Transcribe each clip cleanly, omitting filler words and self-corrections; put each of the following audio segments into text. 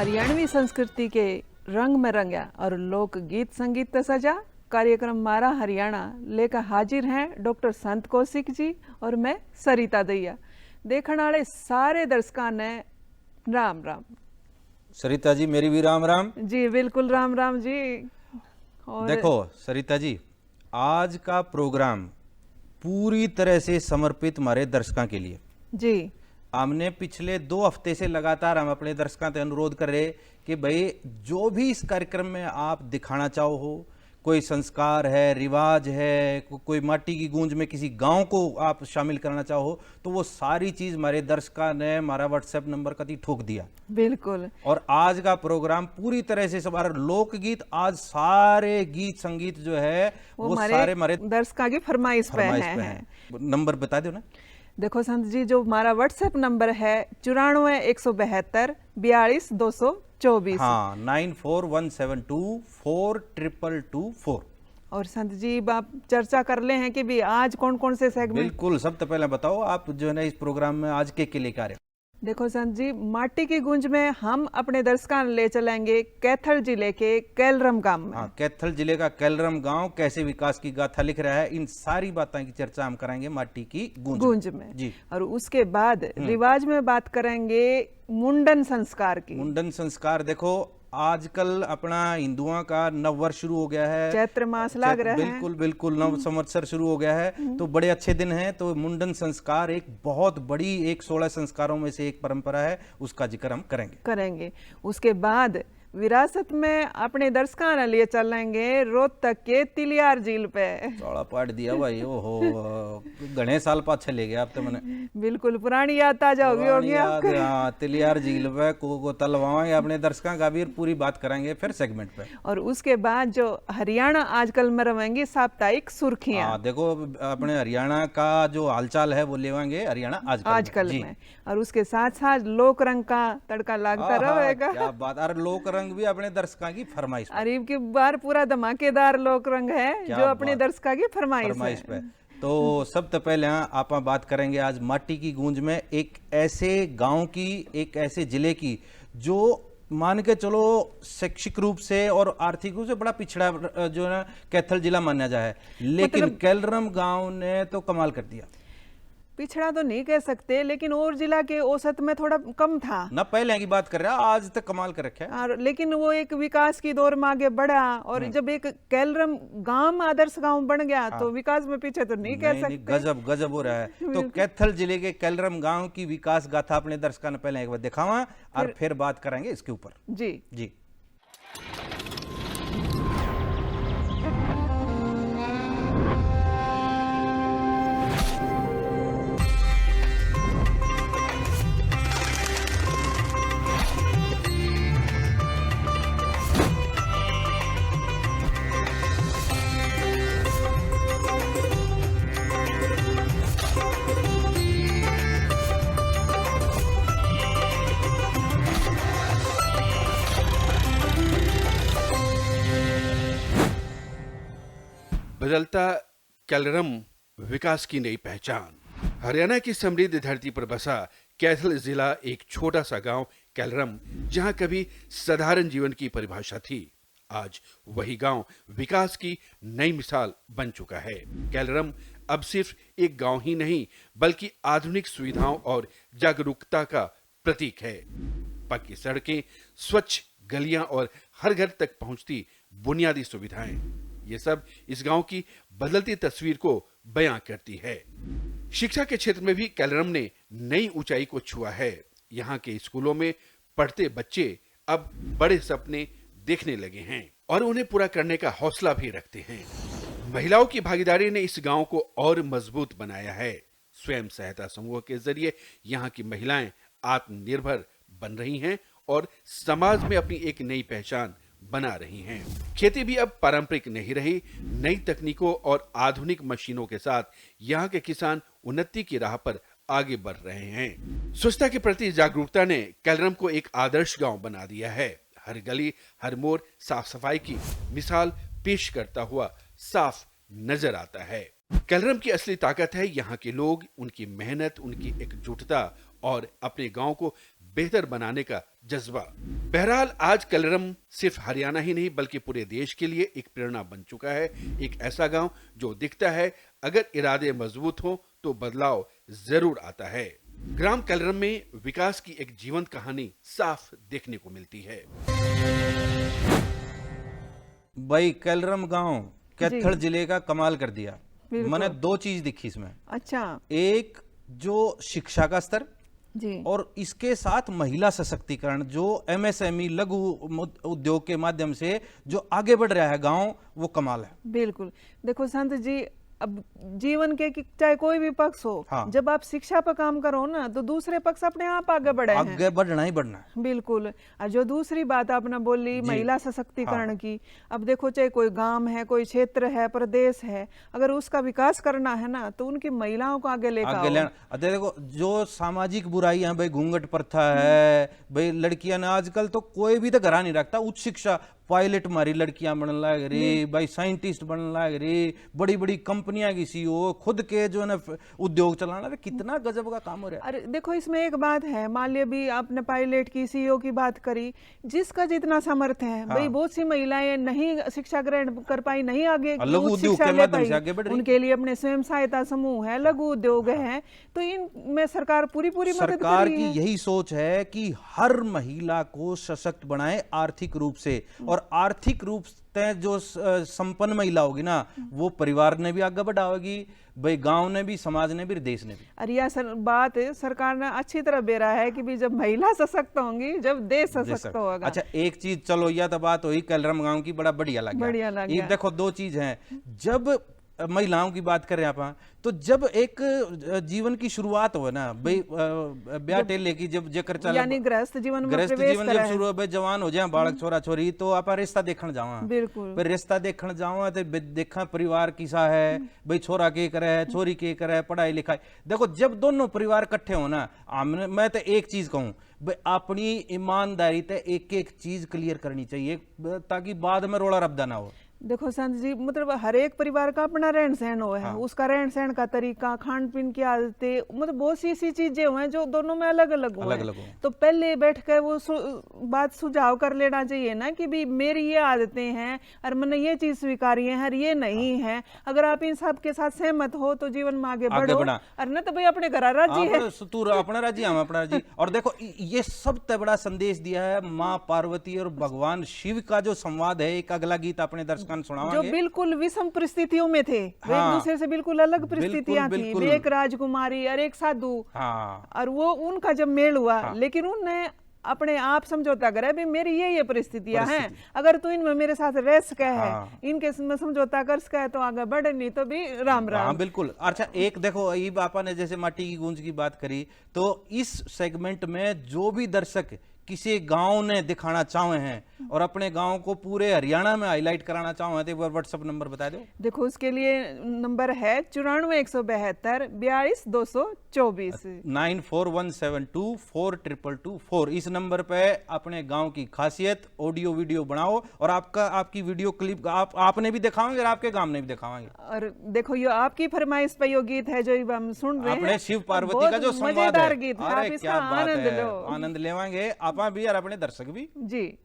हरियाणवी संस्कृति के रंग में रंगा और लोक गीत संगीत सजा कार्यक्रम मारा हरियाणा लेकर हाजिर हैं डॉक्टर संत कौशिक जी और मैं सरिता दैया। देखने वाले सारे दर्शकों ने राम राम। सरिता जी मेरी भी राम राम जी बिल्कुल राम राम जी। और देखो सरिता जी, आज का प्रोग्राम पूरी तरह से समर्पित हमारे दर्शकों के लिए जी। हमने पिछले 2 हफ्ते से लगातार हम अपने दर्शकों से अनुरोध कर रहे कि भाई जो भी इस कार्यक्रम में आप दिखाना चाहो हो, कोई संस्कार है, रिवाज है, कोई माटी की गूंज में किसी गांव को आप शामिल करना चाहो, तो वो सारी चीज हमारे दर्शकों ने हमारा व्हाट्सएप नंबर कभी ठोक दिया। बिल्कुल। और आज का प्रोग्राम पूरी तरह से हमारा लोकगीत, आज सारे गीत संगीत जो है वो सारे हमारे दर्शकों की फरमाइश पे है। नंबर बता दो ना। देखो संत जी, जो हमारा व्हाट्सएप नंबर है 94 172 42 224। हाँ, 9417242224। और संत जी आप चर्चा कर ले हैं कि भी आज कौन कौन से सेगमेंट। बिल्कुल, सबसे पहले बताओ आप जो है ना इस प्रोग्राम में आज के लेकर आ रहे हो। देखो संत जी, माटी की गूंज में हम अपने दर्शकों ले चलेंगे कैथल जिले के कैलरम गांव में। हाँ, कैथल जिले का कैलरम गांव कैसे विकास की गाथा लिख रहा है, इन सारी बातों की चर्चा हम कराएंगे माटी की गूंज में जी। और उसके बाद रिवाज में बात करेंगे मुंडन संस्कार की। मुंडन संस्कार, देखो आजकल अपना हिंदुओं का नव वर्ष शुरू हो गया है, चैत्र मास लग रहा है। बिल्कुल बिल्कुल, नव संवत्सर शुरू हो गया है, तो बड़े अच्छे दिन हैं। तो मुंडन संस्कार एक बहुत बड़ी, एक 16 संस्कारों में से एक परंपरा है, उसका जिक्र हम करेंगे। उसके बाद विरासत में अपने दर्शकों ने लिए चलेंगे रोहतक के तिलियार झील पे। चौड़ा पाट दिया भाई, ओहो घने साल पाछे ले गया अब तो मैंने। बिल्कुल पुरानी याद ताजा होगी आपको। हाँ, तिलियार झील पे को तलवाएंगे अपने दर्शकों का भी, पूरी बात करेंगे फिर सेगमेंट पे। और उसके बाद जो हरियाणा आजकल में रहेंगी साप्ताहिक सुर्खियां। देखो अपने हरियाणा का जो हालचाल है वो लेवांगे हरियाणा आजकल में। और उसके साथ साथ लोक रंग का तड़का लगता रहेगा। क्या बात। अरे लोक रंग भी अपने दर्शकों की फरमाइश, अरीब की बार पूरा धमाकेदार लोक रंग है जो अपने दर्शकों की फरमाइश पे। तो सबसे पहले आप बात करेंगे आज माटी की गूंज में एक ऐसे गांव की, एक ऐसे जिले की जो मान के चलो शैक्षिक रूप से और आर्थिक रूप से बड़ा पिछड़ा जो है कैथल जिला माना जाए, लेकिन कैलरम गांव ने तो कमाल कर दिया। पिछड़ा तो नहीं कह सकते, लेकिन और जिला के औसत में थोड़ा कम था ना, पहले की बात कर रहा है, आज तक कमाल कर रखा है। लेकिन वो एक विकास की दौर में आगे बढ़ा और जब एक कैलरम गांव आदर्श गांव बन गया तो विकास में पीछे तो नहीं कह सकते। गजब हो रहा है। तो कैथल जिले के कैलरम गांव की विकास गाथा अपने दर्शकों ने पहले एक बार दिखावा और फिर बात करेंगे इसके ऊपर। जी। बदलता कैलरम विकास की नई पहचान। हरियाणा की समृद्ध धरती पर बसा कैथल जिला एक छोटा सा गांव कैलरम, जहां कभी साधारण जीवन की परिभाषा थी, आज वही गांव विकास की नई मिसाल बन चुका है। कैलरम अब सिर्फ एक गांव ही नहीं बल्कि आधुनिक सुविधाओं और जागरूकता का प्रतीक है। पक्की सड़कें, स्वच्छ गलियां और हर घर तक पहुंचती बुनियादी सुविधाएं, ये सब इस गांव की बदलती तस्वीर को बयां करती है। शिक्षा के क्षेत्र में भी कैलरम ने नई ऊंचाई को छुआ है। यहाँ के स्कूलों में पढ़ते बच्चे अब बड़े सपने देखने लगे हैं और उन्हें पूरा करने का हौसला भी रखते हैं। महिलाओं की भागीदारी ने इस गांव को और मजबूत बनाया है। स्वयं सहायता समूह के जरिए यहाँ की महिलाएं आत्मनिर्भर बन रही हैं और समाज में अपनी एक नई पहचान बना रही हैं। खेती भी अब पारंपरिक नहीं रही, नई तकनीकों और आधुनिक मशीनों के साथ यहाँ के किसान उन्नति की राह पर आगे बढ़ रहे हैं। स्वच्छता के प्रति जागरूकता ने कैलरम को एक आदर्श गांव बना दिया है। हर गली, हर मोड़ साफ सफाई की मिसाल पेश करता हुआ साफ नजर आता है। कैलरम की असली ताकत है यहाँ के लोग, उनकी मेहनत, उनकी एकजुटता और अपने गांव को बेहतर बनाने का जज्बा। बहरहाल आज कैलरम सिर्फ हरियाणा ही नहीं बल्कि पूरे देश के लिए एक प्रेरणा बन चुका है। एक ऐसा गांव जो दिखता है अगर इरादे मजबूत हो तो बदलाव जरूर आता है। ग्राम कैलरम में विकास की एक जीवंत कहानी साफ देखने को मिलती है। भाई कैलरम गांव कैथल जिले का कमाल कर दिया। बिल्कुल। मैंने दो चीज दिखी इसमें, अच्छा एक जो शिक्षा का स्तर जी, और इसके साथ महिला सशक्तिकरण, जो एमएसएमई लघु उद्योग के माध्यम से जो आगे बढ़ रहा है गांव, वो कमाल है। बिल्कुल। देखो संत जी, अब जीवन के चाहे कोई भी पक्ष हो, हाँ। जब आप शिक्षा पर काम करो ना तो दूसरे पक्ष अपने आप आगे बढ़े हैं। आगे बढ़ना ही बढ़ना है। बिल्कुल। और जो दूसरी बात आपने बोली महिला सशक्तिकरण की, अब देखो चाहे कोई गांव है, कोई क्षेत्र है, प्रदेश है, अगर उसका विकास करना है ना तो उनकी महिलाओं को आगे लेकर आगे आओ। लेना। देखो जो सामाजिक बुराइयां, भाई घूंघट प्रथा है, भाई लड़कियां ने आजकल तो कोई भी तो घरा नहीं रखता। उच्च शिक्षा, पायलट मारी लड़कियां बनने लग रही, भाई साइंटिस्ट बनने लग रही, बड़ी बड़ी कंपनियां की सीईओ, खुद के जो है ना उद्योग चलाना। अरे कितना गजब का काम हो रहा है। अरे देखो इसमें एक बात है, मान लिया भी आपने पायलट की, सीईओ की बात करी, जिसका जितना सामर्थ्य है, भाई बहुत सी महिलाएं नहीं शिक्षा ग्रहण कर पाई, नहीं आगे लघु उच्च उद्योग शिक्षा के ले माध्यम से पाई, आगे बढ़ रही। उनके लिए अपने स्वयं सहायता समूह है, लघु उद्योग है, तो इनमें सरकार पूरी मदद कर सरकार रही की है। यही सोच है कि हर महिला को सशक्त बनाए आर्थिक रूप से, और आर्थिक रूप से जो संपन्न महिला होगी ना, वो परिवार ने भी आगे बढ़ाएगी, भाई गांव ने भी, समाज ने भी, देश ने भी। और यह बात सरकार ने अच्छी तरह बेरा है कि भी जब महिला सशक्त होंगी, जब देश सशक्त होगा। अच्छा एक चीज, चलो यह तो बात हुई कैलरम गांव की, बड़ा बढ़िया लग गया। ये देखो दो चीज हैं, जब महिलाओं की बात करें आप, तो जब एक जीवन की शुरुआत हो ना, भाई ब्याह टेले की जब जेकर चल, यानी गृहस्थ जीवन में गृहस्थ प्रवेश जीवन करा जब है। शुरू हो, भाई जवान हो जाए बालक छोरा छोरी, तो आप रिश्ता देखने जावा। बिल्कुल। फिर रिश्ता देखने जावा तो देखा परिवार किसा है, भाई छोरा के करे है, छोरी के करे है, पढ़ाई लिखाई। देखो जब दोनों परिवार इकट्ठे हो ना, मैं तो एक चीज कहूं, भाई अपनी ईमानदारी ते एक एक चीज क्लियर करनी चाहिए, ताकि बाद में रोड़ा रब्दा ना हो। देखो संत जी, मतलब हर एक परिवार का अपना रहन सहन हो है, उसका रहन सहन का तरीका, खान पीन की आदतें, मतलब बहुत सी ऐसी चीजें हुए हैं जो दोनों में अलग अलग हुए हैं। तो पहले बैठ कर वो बात सुझाव कर लेना चाहिए ना कि भी मेरी ये आदतें हैं और मैंने ये चीज स्वीकारी है और ये नहीं है। अगर आप इन सब के साथ सहमत हो तो जीवन में आगे बढ़ो, और न तो भाई अपने घर राजी है, तू अपना राजी, हम अपना राजी। और देखो ये सबसे बड़ा संदेश दिया है माँ पार्वती और भगवान शिव का जो संवाद है। एक अगला गीत अपने दर्शक जो बिल्कुल विषम परिस्थितियों में थे, हाँ, एक दूसरे से बिल्कुल अलग परिस्थितियां थी, एक राजकुमारी और एक साधु, हाँ, और वो उनका जब मेल हुआ, हाँ, लेकिन उनने अपने आप समझौता करे, भाई मेरी ये परिस्थितियां हैं, अगर तू इनमें मेरे साथ रह सके है, इनके में समझौता कर सके तो आगे बढ़े, नहीं तो भी राम राम। हाँ बिल्कुल। अच्छा एक देखो, ये बापा ने जैसे माटी की गूंज की बात करी, तो इस सेगमेंट में जो भी दर्शक किसी गांव ने दिखाना चाहे हैं और अपने गांव को पूरे हरियाणा में हाईलाइट कराना चाहे तो एक बार व्हाट्सएप नंबर बता दो। देखो उसके लिए नंबर है 94 172 42 224 9417242224। इस नंबर पे अपने गांव की खासियत ऑडियो वीडियो बनाओ, और आपकी वीडियो क्लिप आपने भी दिखाओगे और आपके गांव ने भी दिखाओगे। और देखो ये आपकी फरमाइश पे यो गीत है जो हम सुन रहे हैं, अपने शिव पार्वती का जो संवाद है, मजेदार गीत है, आप इसका आनंद लो, आनंद लेवाएंगे आप भी और अपने दर्शक भी जी।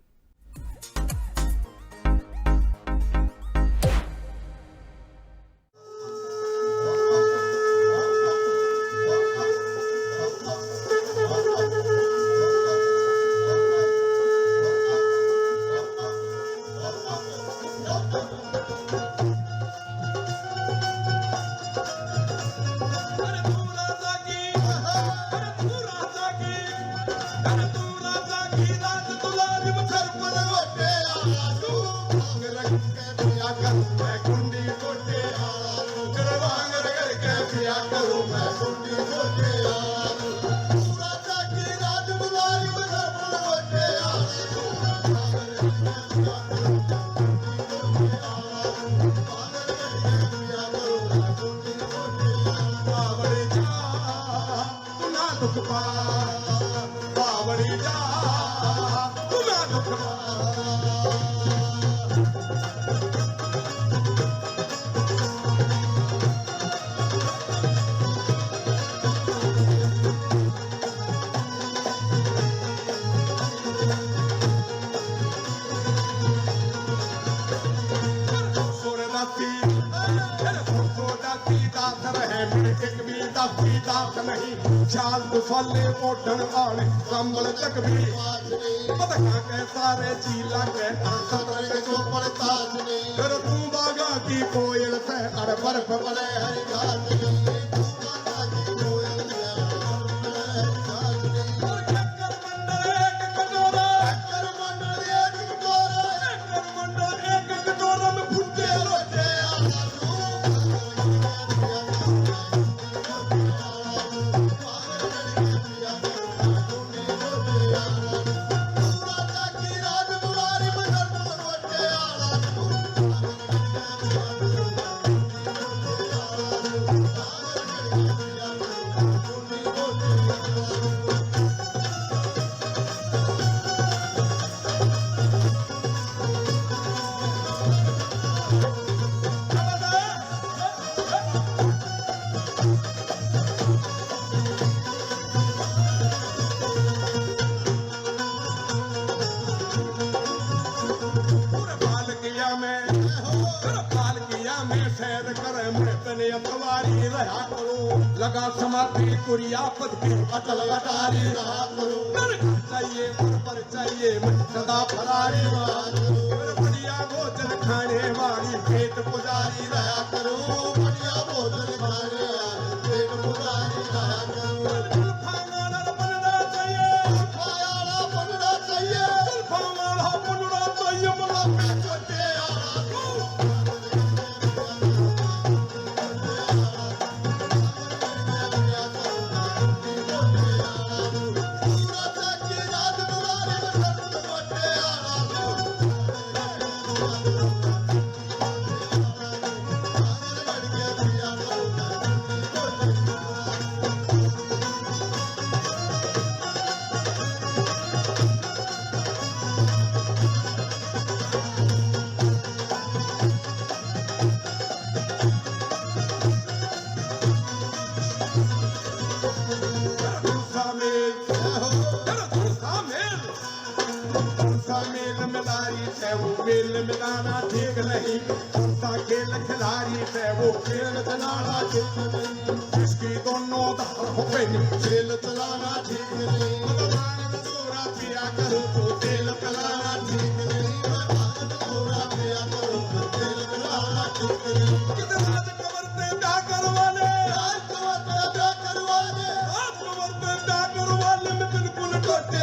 तुला साथ रहे मेरे एक भी दासी दास नहीं चाल दुसाले ओढ़न वाले संभल तक भी पता के सारे चीला के सतर के चोपड़ ताज ने फिर तू बागा की कोयल से अर बर्फ पड़े हरी घास ने तू बागा की कोयल से लगा समाधि कुरियापत की अटल अटारी रहा करो चाहिए पर चाहिए सदा फरारी बढ़िया भोजन खाने वाली पेट पुजारी रहा करो बढ़िया भोजन खाने वाली पेट पुजारी रहा करो बनना चाहिए बनना चाहिए खेल मिलाना ठीक नहीं उनका खेल खिलाड़ी से वो खेल चलाना ठीक नहीं जिसकी दोनों दाल हो गई खेल चलाना ठीक नहीं थोड़ा पिया करो तो तेल पिलाना ठीक नहीं थोड़ा पिया करो तो तेल पिलाना ठीक नहीं कितना कमर पे क्या करवाने कमर पे क्या करवाने कमर पे क्या करवाने में बिल्कुल टोटे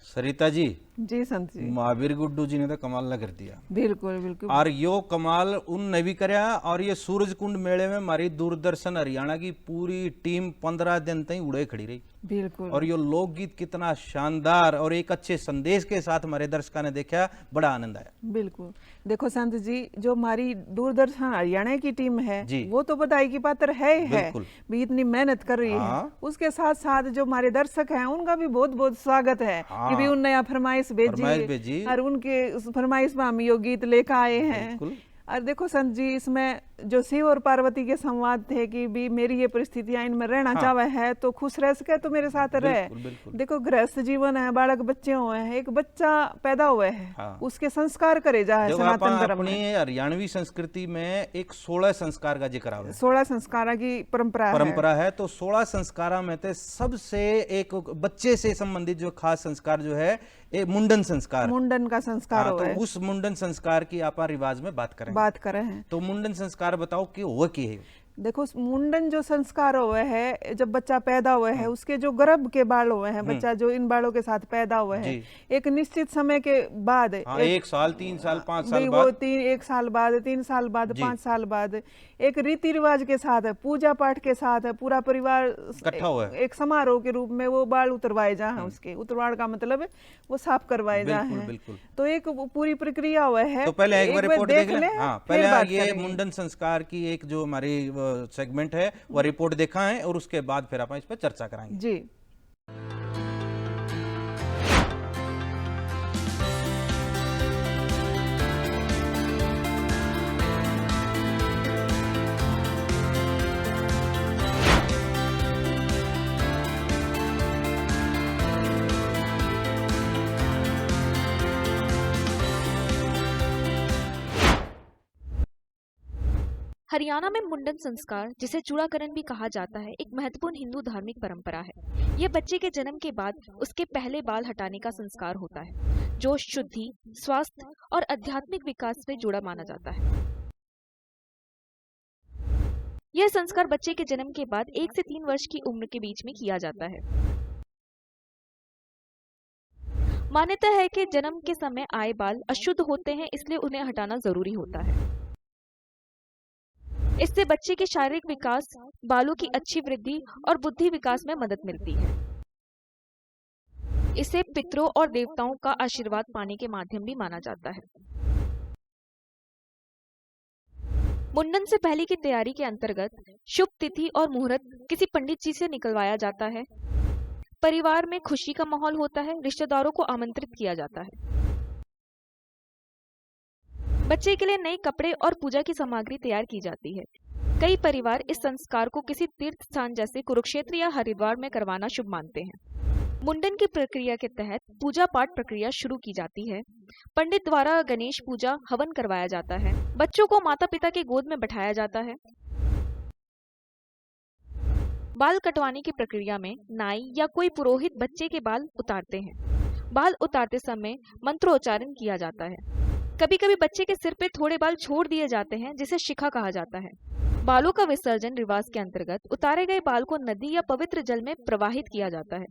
सरिता जी जी संत जी महावीर गुड्डू जी ने तो कमाल ना कर दिया। बिल्कुल बिल्कुल। और यो कमाल उन ने भी करया। और ये सूरज कुंड मेले में हमारी दूरदर्शन हरियाणा की पूरी टीम 15 दिन तक उड़े खड़ी रही। बिल्कुल। और यो लोकगीत कितना शानदार और एक अच्छे संदेश के साथ हमारे दर्शकों ने देखा, बड़ा आनंद आया। बिल्कुल। देखो संत जी, जो हमारी दूरदर्शन हरियाणा की टीम है वो तो बधाई की पात्र है भी, इतनी मेहनत कर रही है। उसके साथ साथ जो हमारे दर्शक हैं उनका भी बहुत बहुत स्वागत है कि भी उन नया फरमाइश भेजी और उनके उस फरमाइश में हम यो गीत लेकर आए हैं। और देखो संत जी, इसमें जो शिव और पार्वती के संवाद थे कि भी मेरी ये परिस्थितियां इनमें रहना चाहे है तो खुश रह सके तो मेरे साथ रहे। देखो गृहस्थ जीवन है, बालक बच्चे हुए हैं, एक बच्चा पैदा हुआ है उसके संस्कार करे जाए सनातन धर्म में। हरियाणवी संस्कृति में एक 16 संस्कार का जिक्र है, 16 संस्कार की परंपरा है। तो 16 संस्कारों में से सबसे एक बच्चे से संबंधित जो खास संस्कार जो है एक मुंडन संस्कार, मुंडन का संस्कार तो उस मुंडन संस्कार की आप रिवाज में बात करें हैं। तो मुंडन संस्कार बताओ कि वो क्या है। देखो मुंडन जो संस्कार हुए है, जब बच्चा पैदा हुआ है उसके जो गर्भ के बाल हुए हैं, बच्चा जो इन बालों के साथ पैदा हुआ है, एक निश्चित समय के बाद 1 साल 3 साल 5 साल बाद, 1 साल बाद 3 साल बाद 5 साल बाद एक रीति रिवाज के साथ है, पूजा पाठ के साथ है, पूरा परिवार इकट्ठा हुआ है। एक समारोह के रूप में वो बाल उतरवाए जा हैं। उसके उतरवाड़ का मतलब है वो साफ करवाए जा बिल्कुल, हैं। बिल्कुल। तो एक वो पूरी प्रक्रिया हुआ है। तो पहले एक बार रिपोर्ट देख लें। हाँ, फिर पहले बात ये करेंगे। मुंडन संस्कार की एक जो हमारी सेगमेंट है वो रिपोर्ट देखा है, और उसके बाद फिर अपन इस पर चर्चा कराएंगे। जी। हरियाणा में मुंडन संस्कार, जिसे चूड़ाकरण भी कहा जाता है, एक महत्वपूर्ण हिंदू धार्मिक परंपरा है। यह बच्चे के जन्म के बाद उसके पहले बाल हटाने का संस्कार होता है, जो शुद्धि, स्वास्थ्य और आध्यात्मिक विकास से जुड़ा माना जाता है। यह संस्कार बच्चे के जन्म के बाद 1 से 3 वर्ष की उम्र के बीच में किया जाता है। मान्यता है कि जन्म के समय आए बाल अशुद्ध होते हैं, इसलिए उन्हें हटाना जरूरी होता है। इससे बच्चे के शारीरिक विकास, बालों की अच्छी वृद्धि और बुद्धि विकास में मदद मिलती है। इसे पितरों और देवताओं का आशीर्वाद पाने के माध्यम भी माना जाता है। मुंडन से पहले की तैयारी के अंतर्गत शुभ तिथि और मुहूर्त किसी पंडित जी से निकलवाया जाता है। परिवार में खुशी का माहौल होता है, रिश्तेदारों को आमंत्रित किया जाता है। बच्चे के लिए नए कपड़े और पूजा की सामग्री तैयार की जाती है। कई परिवार इस संस्कार को किसी तीर्थ स्थान जैसे कुरुक्षेत्र या हरिद्वार में करवाना शुभ मानते हैं। मुंडन की प्रक्रिया के तहत पूजा पाठ प्रक्रिया शुरू की जाती है। पंडित द्वारा गणेश पूजा, हवन करवाया जाता है। बच्चों को माता पिता के गोद में बैठाया जाता है। बाल कटवाने की प्रक्रिया में नाई या कोई पुरोहित बच्चे के बाल उतारते हैं। बाल उतारते समय मंत्रोच्चारण किया जाता है। कभी कभी बच्चे के सिर पे थोड़े बाल छोड़ दिए जाते हैं, जिसे शिखा कहा जाता है। बालों का विसर्जन रिवाज के अंतर्गत उतारे गए बाल को नदी या पवित्र जल में प्रवाहित किया जाता है।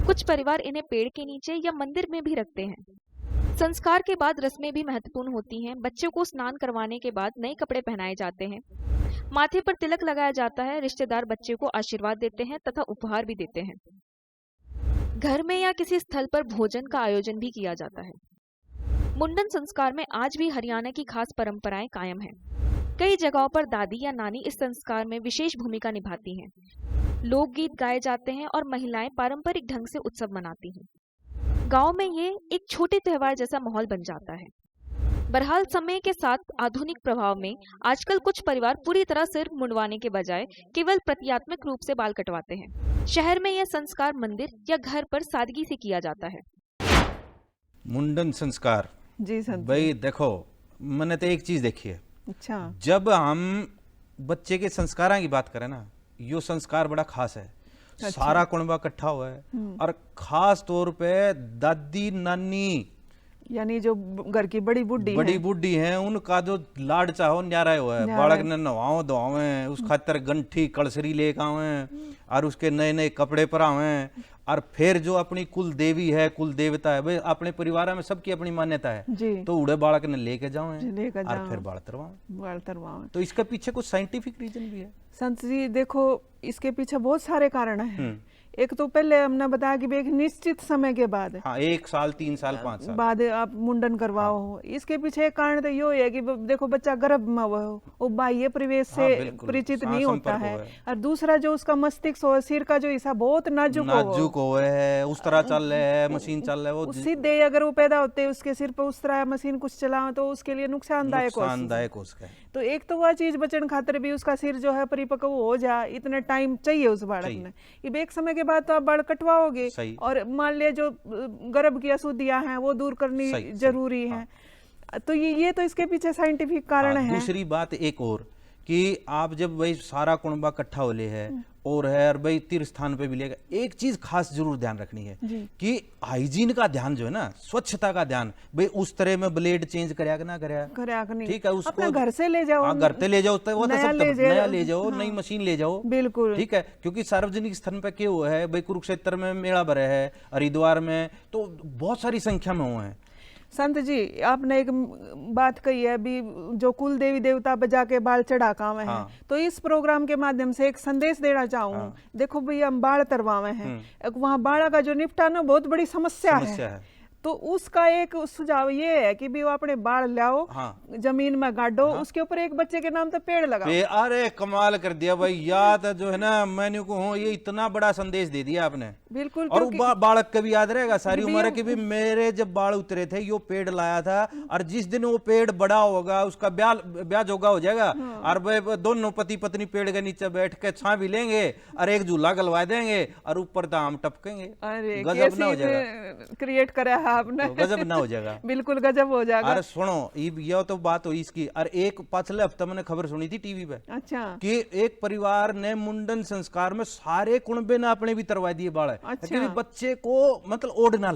कुछ परिवार इन्हें पेड़ के नीचे या मंदिर में भी रखते हैं। संस्कार के बाद रस्में भी महत्वपूर्ण होती हैं। बच्चों को स्नान करवाने के बाद नए कपड़े पहनाए जाते हैं। माथे पर तिलक लगाया जाता है। रिश्तेदार बच्चे को आशीर्वाद देते हैं तथा उपहार भी देते हैं। घर में या किसी स्थल पर भोजन का आयोजन भी किया जाता है। मुंडन संस्कार में आज भी हरियाणा की खास परंपराएं कायम हैं। कई जगहों पर दादी या नानी इस संस्कार में विशेष भूमिका निभाती हैं। लोकगीत गाए जाते हैं और महिलाएं पारंपरिक ढंग से उत्सव मनाती हैं। गांव में ये एक छोटे त्योहार जैसा माहौल बन जाता है। बहरहाल समय के साथ आधुनिक प्रभाव में आजकल कुछ परिवार पूरी तरह सिर मुंडवाने के बजाय केवल प्रतीकात्मक रूप से बाल कटवाते हैं। शहर में यह संस्कार मंदिर या घर पर सादगी से किया जाता है। मुंडन संस्कार, जी संत। भाई देखो, मैंने तो एक चीज देखी है। अच्छा। जब हम बच्चे के संस्कारों की बात करें ना, यो संस्कार बड़ा खास है। सारा कुणबा इकट्ठा हुआ है, और खास तौर पे दादी नानी यानी जो घर की बड़ी बुड्ढी है, उनका जो लाड चाहो न्यारा हुआ है। बालक ने नवाओ धोवे, उस खातर गंठी कलसरी लेके आवे, और उसके नए नए कपड़े पहरावे, और फिर जो अपनी कुल देवी है, कुल देवता है, भाई अपने परिवार में सबकी अपनी मान्यता है, तो उड़े बालक ने लेके जाओ और फिर बाल तरवाओ। तो इसके पीछे कुछ साइंटिफिक रीजन भी है संत जी। देखो, इसके पीछे बहुत सारे कारण हैं। एक तो पहले हमने बताया कि एक निश्चित समय के बाद, हाँ, 1 साल 3 साल 5 साल बाद आप मुंडन करवाओ। हाँ। इसके पीछे एक कारण तो यो है कि देखो बच्चा गर्भ में वो बाह्य परिवेश से परिचित नहीं होता है, और दूसरा जो उसका मस्तिष्क हो, सिर का जो हिस्सा बहुत नाजुक हो है, उस तरह चल रहा है, मशीन चल रहा है, वो सीधे अगर वो पैदा होते हैं उसके सिर पर उस तरह मशीन कुछ चलाओ तो उसके लिए नुकसानदायक हो सकता है। तो एक तो वह चीज बचन खातिर भी उसका सिर जो है परिपक्व हो जाए, इतना टाइम चाहिए उस बालक में। अब एक समय के बाद तो आप बाल कटवाओगे, और मान लिया जो गर्भ की अशुद्धियां हैं वो दूर करनी जरूरी है। तो ये तो इसके पीछे साइंटिफिक कारण है। दूसरी बात एक और कि आप जब भाई सारा कुणबा इकट्ठा हो ले है और है, और भाई तीर्थ स्थान पे भी लेगा, एक चीज खास जरूर ध्यान रखनी है कि हाइजीन का ध्यान जो है ना, स्वच्छता का ध्यान, भाई उस तरह में ब्लेड चेंज करया ना करया, ठीक है, उसको घर से ले जाओ, घर से ले जाओ, वो तो सब नया ले जाओ, नई मशीन ले जाओ, बिल्कुल, ठीक है। क्योंकि सार्वजनिक स्थान पे क्या हुआ है, भाई कुरुक्षेत्र में मेला भरे है, हरिद्वार में तो बहुत सारी संख्या में हुए हैं, संत जी, आपने एक बात कही है अभी, जो कुल देवी देवता बजा के बाल चढ़ा कावे हैं, हाँ। तो इस प्रोग्राम के माध्यम से एक संदेश देना चाहूँ। देखो भैया, हम बाल तरवावे हैं, वहाँ बाड़ा का जो निपटाना बहुत बड़ी समस्या है। तो उसका एक सुझाव ये है कि भी वो अपने बाल लाओ, जमीन में गाड़ो, उसके ऊपर एक बच्चे के नाम तो पेड़ लगाओ। अरे कमाल कर दिया भाई, याद जो है ना, मैंने को हूँ ये इतना बड़ा संदेश दे दिया आपने। बिल्कुल। और बालक कभी याद रहेगा सारी उम्र की भी, मेरे जब बाल उतरे थे यो पेड़ लाया था, और जिस दिन वो पेड़ बड़ा होगा उसका ब्याह जोगा हो जाएगा, और वे दोनों पति पत्नी पेड़ के नीचे बैठ के छां भी लेंगे और एक झूला गलवा देंगे और ऊपर दाम टपकेंगे। अरे गजब ना हो जाएगा, क्रिएट करा है आपने, तो गजब ना हो जाएगा। बिल्कुल गजब हो जाएगा। अरे सुनो, ये तो बात हुई इसकी। और एक पिछले हफ्ते मैंने खबर सुनी थी टीवी पे, अच्छा, कि एक परिवार ने मुंडन संस्कार में सारे कुणबे ने अपने भी तरवा दिए बाल, अच्छा, बच्चे को मतलब ओढ़ ना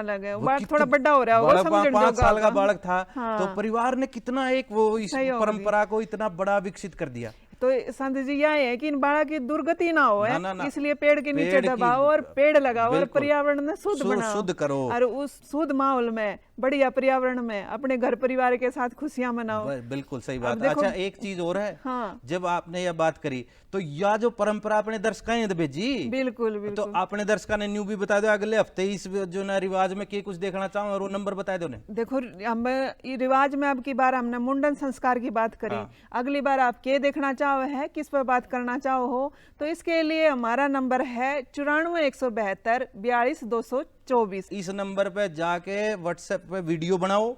लगे, बाल थोड़ा बड़ा हो रहा है, 5 साल का बालक था। हाँ। तो परिवार ने कितना एक वो इस परंपरा को इतना बड़ा विकसित कर दिया। तो संत जी यह है कि इन बाड़ा की दुर्गति ना हो, इसलिए पेड़ के नीचे दबाओ और पेड़ लगाओ और पर्यावरण में शुद्ध करो, और उस शुद्ध माहौल में, बढ़िया पर्यावरण में अपने घर परिवार के साथ खुशियां मनाओ। बिल्कुल सही बात। अच्छा, एक चीज और है, हाँ, जब आपने यह बात करी तो यह जो परंपरा अपने दर्शकों ने भेजी, बिल्कुल, तो अपने दर्शकों ने न्यू भी बता दो, अगले हफ्ते इस जो ना रिवाज में के कुछ देखना चाहो और वो नंबर बता दो। देखो, हम रिवाज में अब की बार हमने मुंडन संस्कार की बात करी, अगली बार आप के देखना चाहो है, किस पर बात करना चाहो हो, तो इसके लिए हमारा नंबर है 94 172 42 224। इस नंबर पे जाके व्हाट्सएप पे वीडियो बनाओ,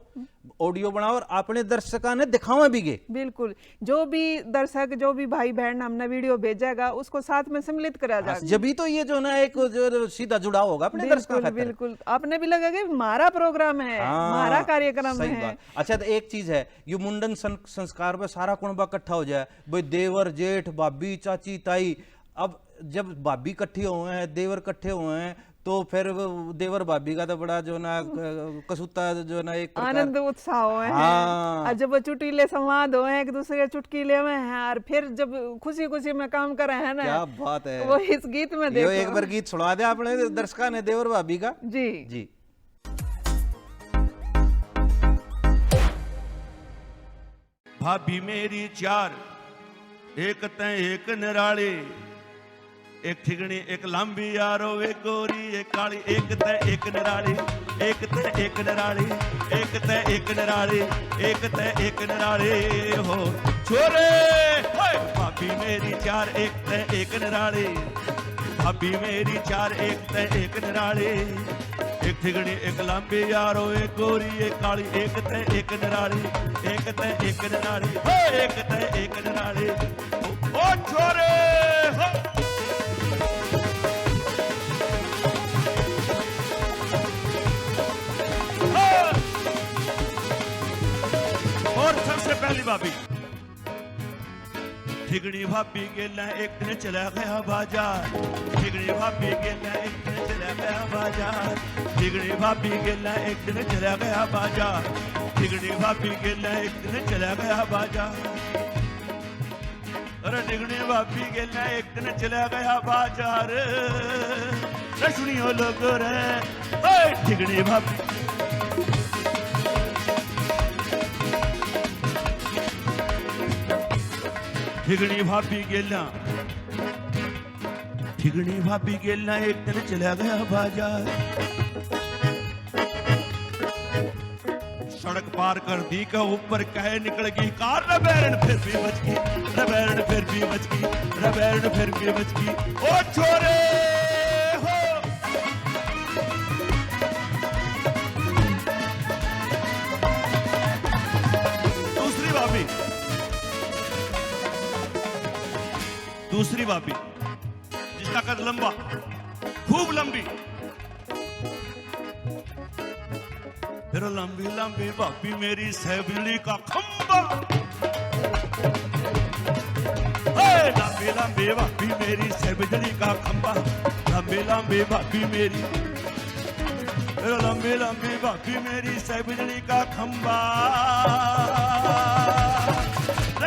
ऑडियो बनाओ और अपने दर्शकों ने दिखावा भी गे। बिल्कुल, जो भी दर्शक, जो भी भाई बहन हमने वीडियो भेजेगा उसको साथ में सम्मिलित करा जाएगा, जब भी तो ये जो ना एक जो सीधा जुड़ाव होगा अपने दर्शकों का। बिल्कुल, आपने भी लगेगा हमारा प्रोग्राम है, हमारा कार्यक्रम है। अच्छा, तो एक चीज है, ये मुंडन संस्कार में सारा कुणबा इकट्ठा हो जाए, भाई देवर जेठ भाभी चाची ताई। अब जब भाभी इकट्ठी हुए हैं, देवर इकट्ठे हुए हैं, तो फिर देवर भाभी का तो बड़ा जो ना कसूता जो ना एक आनंद उत्साह हो है। और जब वो चुटकीले संवाद हो एक दूसरे के चुटकीले में हैं, और फिर जब खुशी खुशी में काम कर रहे हैं ना, क्या बात है। वो इस गीत में देखो, एक बार गीत सुना दे अपने दर्शकों ने देवर भाभी का। जी जी। भाभी मेरी 4, एक तय एक निराली, एक ठिगणी एक लंबी यारो, एक गोरी एक काली, एक तय एक निराली, एक तय एक निराली, एक तय एक निराली, एक तय एक निराली हो छोरे। भाभी मेरी 4, एक तय एक निराली, भाभी मेरी 4, एक तय एक निराली, एक ठिगणी एक लंबी यारो, एक गोरी एक काली, एक तय एक निराली, एक तय एक निराली, एक तय एक निराली ओ छोरे हो। और सबसे पहली भाभी, ठिगड़ी भाभी गेला एक दिन चला गया बाजार, ठिगड़ी भाभी गेला एक दिन चला गया बाजार, ठिगड़ी भाभी गेला एक दिन चला गया बाजार, ठिगड़ी भाभी गेला एक दिन चला गया बाजार। अरे ठिगड़ी भाभी गेला एक दिन चला गया बाजार, सुनियो लोग रे ठिगड़ी भाभी। ठिगणी भाभी गेला, ठिगणी भाभी गेला एक दिन चला गया बाजार, सड़क पार कर दी का ऊपर कहे निकल गई कार, रबैरन फिर भी बच गई, रबैरन फिर भी बच गई, रबैरन फिर भी बच गई ओ छोरे हो। दूसरी भाभी, दूसरी भाभी जिसका कद लंबा, खूब लंबी, फिर लंबी लंबी भाभी मेरी सह बिजली का खंबा, लंबी लंबी भाभी मेरी सह बिजली का खंबा, लंबी लंबी भाभी मेरी, फिर लंबी लंबी भाभी मेरी सह बिजली का खंबा।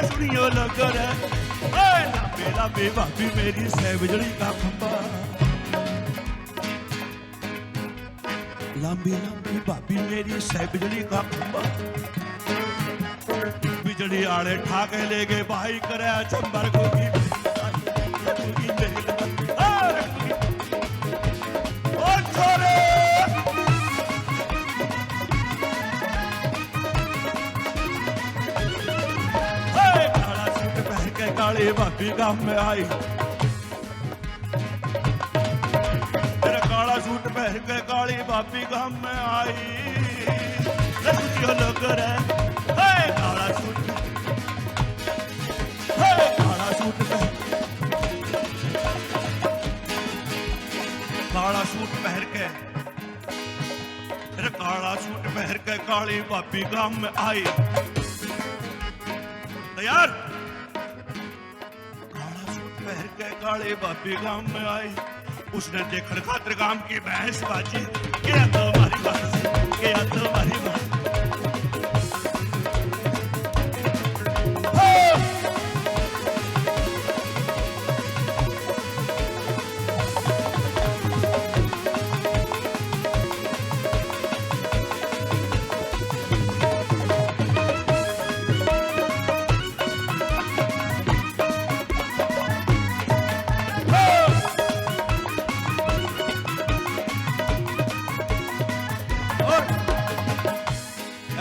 सुनियो लोग रे लंबी लंबी भाभी मेरी सह बिजली का खंबा, लंबी लंबी भाभी मेरी सह बिजली का खंबा बिजली आड़े ठाके ले गए भाई करे चंबर को काली भाभी गांव में आई तेरा काला सूट पहन के काली भाभी गांव में आई लोग काला सूट पहन के तेरा काला सूट पहन के काली भाभी गांव में आई तैयार काली भाभी गांव में आई उसने देखकर खातिर गांव की भैंस बाजी क्या तो हमारी बात क्या तो हमारी बात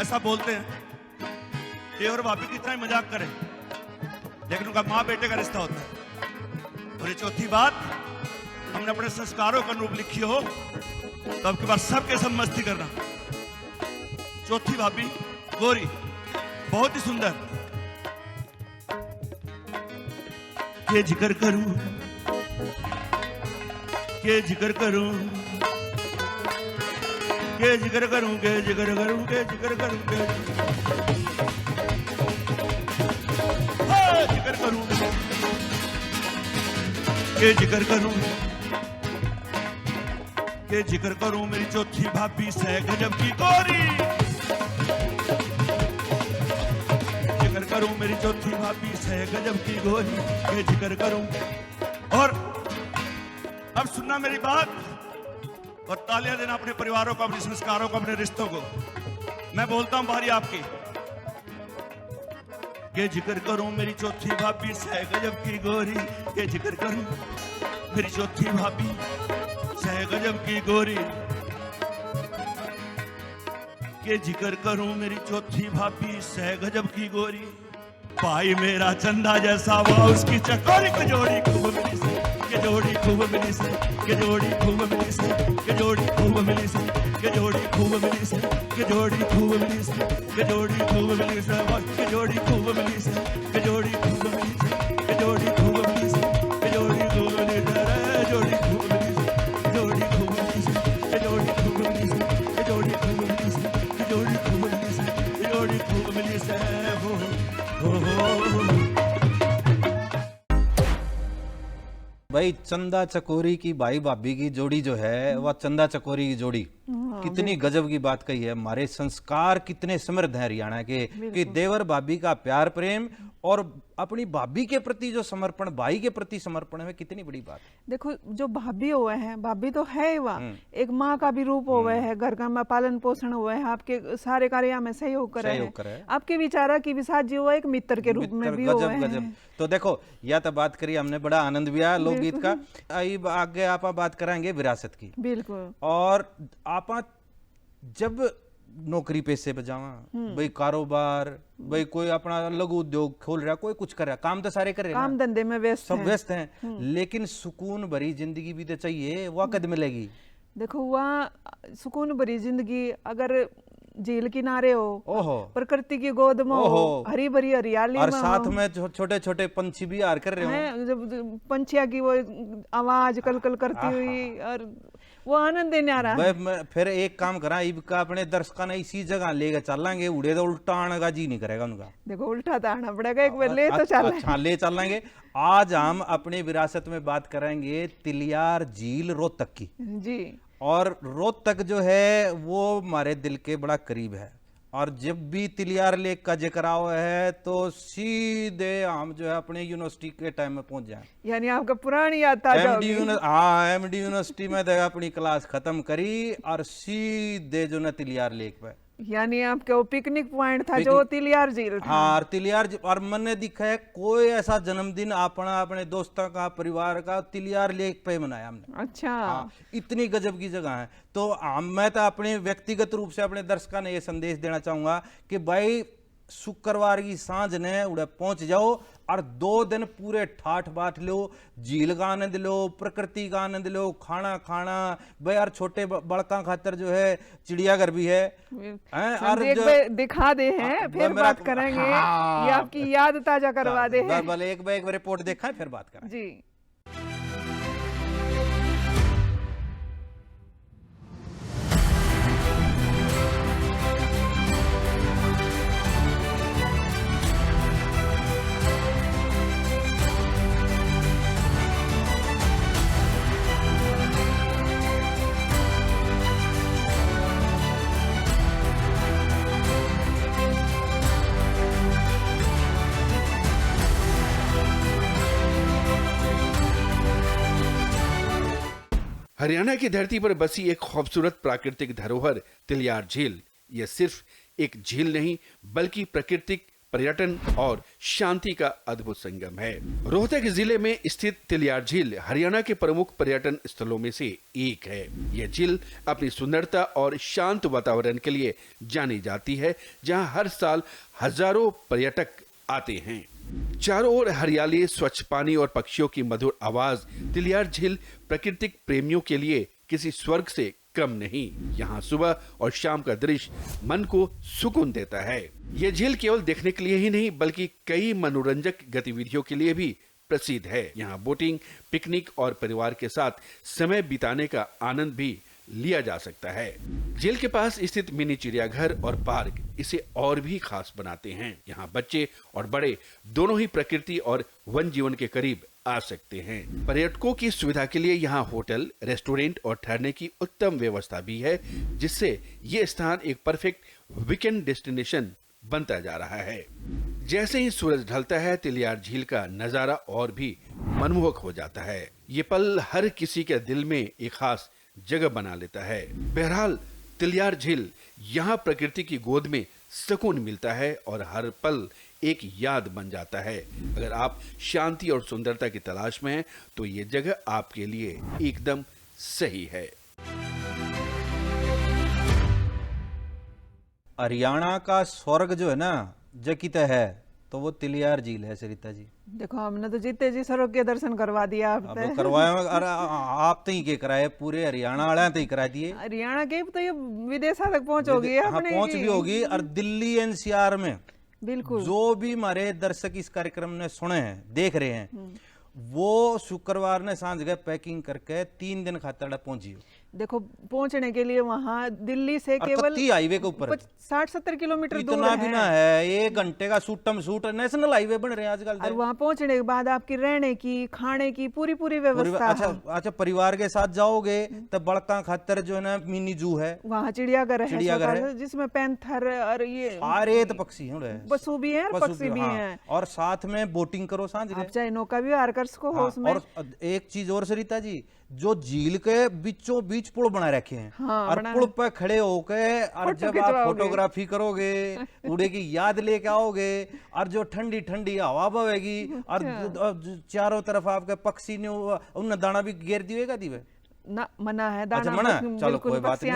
ऐसा बोलते हैं ये और भाभी कितना ही मजाक करे लेकिन उनका माँ बेटे का रिश्ता होता है। और ये चौथी बात हमने अपने संस्कारों का रूप लिखी हो तो अब के बाद सबके सब मस्ती करना। चौथी भाभी गोरी बहुत ही सुंदर के जिक्र करूं के जिक्र करूं के जिक्र करूं के जिक्र करूं के जिक्र करूं के जिक्र करूं के जिक्र करूं के जिक्र करूं मेरी चौथी भाभी सह गजब की गोरी जिक्र करूं मेरी चौथी भाभी सह गजब की गोरी के जिक्र करूं। और अब सुनना मेरी बात और तालियां देना अपने परिवारों को अपने संस्कारों को अपने रिश्तों को। मैं बोलता हूं बारी आपकी के जिक्र करूं मेरी चौथी भाभी सह गजब की गोरी के जिक्र करूं मेरी चौथी भाभी सह गजब की गोरी के जिक्र करूं मेरी चौथी भाभी सह गजब की गोरी। भाई मेरा चंदा जैसा हुआ उसकी चकोरी की जोड़ी खूब मिली से के जोड़ी खूब मिली से के जोड़ी खूब मिली से के जोड़ी खूब मिली से के जोड़ी खूब मिली से के जोड़ी खूब मिली से के जोड़ी खूब मिली से के जोड़ी खूब मिली से के जोड़ी खूब मिली से के जोड़ी खूब मिली से के जोड़ी खूब मिली से जोड़ी खूब मिली से जोड़ी खूब मिली से के जोड़ी खूब मिली से के जोड़ी खूब मिली से के जोड़ी खूब मिली से के जोड़ी खूब मिली से हो भाई चंदा चकोरी की भाई भाभी की जोड़ी जो है वह चंदा चकोरी की जोड़ी कितनी गजब की बात कही है। हमारे संस्कार कितने समृद्ध हैं हरियाणा के कि देवर भाभी का प्यार प्रेम और अपनी भाभी के प्रति जो समर्पण भाई के प्रति समर्पण है कितनी बड़ी बात। देखो जो भाभी हुए हैं भाभी तो है ही वहाँ एक माँ का भी रूप हुआ है घर का में पालन पोषण हुआ है आपके सारे कार्य में सहयोग करे है आपके विचारा की विसाद जी हुआ एक मित्र के रूप में भी हुआ है। तो देखो या तो बात करिए हमने बड़ा आनंद भी आया लोकगीत का। आगे आप बात कराएंगे विरासत की। बिल्कुल। और आप जब नौकरी पेशे पे जावा भाई कारोबार भाई कोई अपना लघु उद्योग खोल रहा कोई कुछ कर रहा काम तो सारे कर रहे काम धंधे में व्यस्त सब व्यस्त हैं लेकिन सुकून भरी जिंदगी भी तो चाहिए वह कद मिलेगी। देखो वहाँ सुकून भरी जिंदगी अगर झील किनारे हो प्रकृति की गोद में हो हरी भरी हरियाली और साथ में छोटे छोटे पंछी भी हार कर रहे हो जब पंछिया की वो आवाज कलकल करती हुई और वो आनंद देने आ रहा है। फिर एक काम करा इबका अपने दर्शकों ने इसी जगह लेकर चलेंगे उड़े तो उल्टा आने का जी नहीं करेगा उनका। देखो उल्टा तो आना पड़ेगा एक बार ले तो चल अच्छा ले चलेंगे। आज हम अपने विरासत में बात करेंगे तिलियार झील रोहतक की जी। और रोहतक जो है वो हमारे दिल के बड़ा करीब है और जब भी तिलियार लेक का जिक्र हुआ है तो सीधे हम जो है अपने यूनिवर्सिटी के टाइम में पहुंच जाए। यानी आपका पुरानी याद ताजा होगी। एमडी यूनिवर्सिटी में तो अपनी क्लास खत्म करी और सीधे जो ना तिलियार लेक पे, यानी आपका वो पिकनिक पॉइंट था जो तिलियार झील था। हाँ, और तिलियार और मैंने देखा है कोई ऐसा जन्मदिन अपना अपने दोस्तों का परिवार का तिलियार लेक पे मनाया हमने। अच्छा। हाँ, इतनी गजब की जगह है। तो मैं तो अपने व्यक्तिगत रूप से अपने दर्शकों ने ये संदेश देना चाहूंगा कि भाई शुक्रवार की सांझ ने उड़े पहुंच जाओ और 2 दिन पूरे ठाठ बाट लो, झील का आनंद लो, प्रकृति का आनंद लो, खाना खाना भाई। यार छोटे बड़का खातर जो है चिड़ियाघर भी है और एक बार दिखा दे हैं फिर बात करेंगे। ये आपकी याद ताजा करवा दे हैं। भले एक बार रिपोर्ट देखा है फिर बात करें जी। हरियाणा की धरती पर बसी एक खूबसूरत प्राकृतिक धरोहर तिलियार झील, यह सिर्फ एक झील नहीं बल्कि प्राकृतिक पर्यटन और शांति का अद्भुत संगम है। रोहतक जिले में स्थित तिलियार झील हरियाणा के प्रमुख पर्यटन स्थलों में से एक है। यह झील अपनी सुंदरता और शांत वातावरण के लिए जानी जाती है, जहां हर साल हजारों पर्यटक आते हैं। चारों ओर हरियाली, स्वच्छ पानी और पक्षियों की मधुर आवाज तिलियार झील प्राकृतिक प्रेमियों के लिए किसी स्वर्ग से कम नहीं। यहाँ सुबह और शाम का दृश्य मन को सुकून देता है। यह झील केवल देखने के लिए ही नहीं बल्कि कई मनोरंजक गतिविधियों के लिए भी प्रसिद्ध है। यहाँ बोटिंग, पिकनिक और परिवार के साथ समय बिताने का आनंद भी लिया जा सकता है। झील के पास स्थित मिनी चिड़ियाघर और पार्क इसे और भी खास बनाते हैं। यहाँ बच्चे और बड़े दोनों ही प्रकृति और वन जीवन के करीब आ सकते हैं। पर्यटकों की सुविधा के लिए यहाँ होटल, रेस्टोरेंट और ठहरने की उत्तम व्यवस्था भी है, जिससे ये स्थान एक परफेक्ट वीकेंड डेस्टिनेशन बनता जा रहा है। जैसे ही सूरज ढलता है तिलियार झील का नजारा और भी मनमोहक हो जाता है। ये पल हर किसी के दिल में एक खास जगह बना लेता है। बहरहाल तिलियार झील यहाँ प्रकृति की गोद में सुकून मिलता है और हर पल एक याद बन जाता है। अगर आप शांति और सुंदरता की तलाश में हैं तो ये जगह आपके लिए एकदम सही है। हरियाणा का स्वर्ग जो है ना जकित है तो वो तिलियार झील है सरिता जी। देखो हमने तो जीते जी स्वर्ग के दर्शन करवा दिया आप अब करवाया और आप तो ही के कराए, पूरे हरियाणा वाले तो ही करा दिए। हरियाणा के तो ये विदेशा तक पहुंच होगी। हाँ, पहुंच भी होगी। और दिल्ली एनसीआर में बिल्कुल जो भी हमारे दर्शक इस कार्यक्रम ने सुने हैं, देख रहे हैं, वो शुक्रवार ने सांझ गए पैकिंग करके 3 दिन खातर पहुंची। देखो पहुंचने के लिए वहां दिल्ली से केवल हाईवे के ऊपर 60-70 किलोमीटर दूर इतना भी ना है। 1 घंटे का शूट नेशनल हाईवे बन रहे हैं आजकल। और वहां पहुंचने के बाद आपकी रहने की, खाने की पूरी व्यवस्था। अच्छा, परिवार के साथ जाओगे तो बड़का खातर जो है ना मिनी जू है, वहाँ चिड़ियाघर है जिसमें पैंथर और ये सारे पक्षी हैं, पशु भी हैं, पक्षी भी हैं। और साथ में बोटिंग करो सांझ आप चाहे नौका विहार कर सको हो उसमें। और एक चीज और सरिता जी, जो झील के बीचों बीच पुल बना रखे हैं। हाँ, और पुल पर खड़े होके और जब आप फोटोग्राफी करोगे, उड़े की याद लेके आओगे और जो ठंडी ठंडी हवा बहेगी और चारों तरफ आपके पक्षी ने उन दाना भी घेर दिएगा दिवे ना मना है दाना। अच्छा मना, चलो कोई बात नहीं।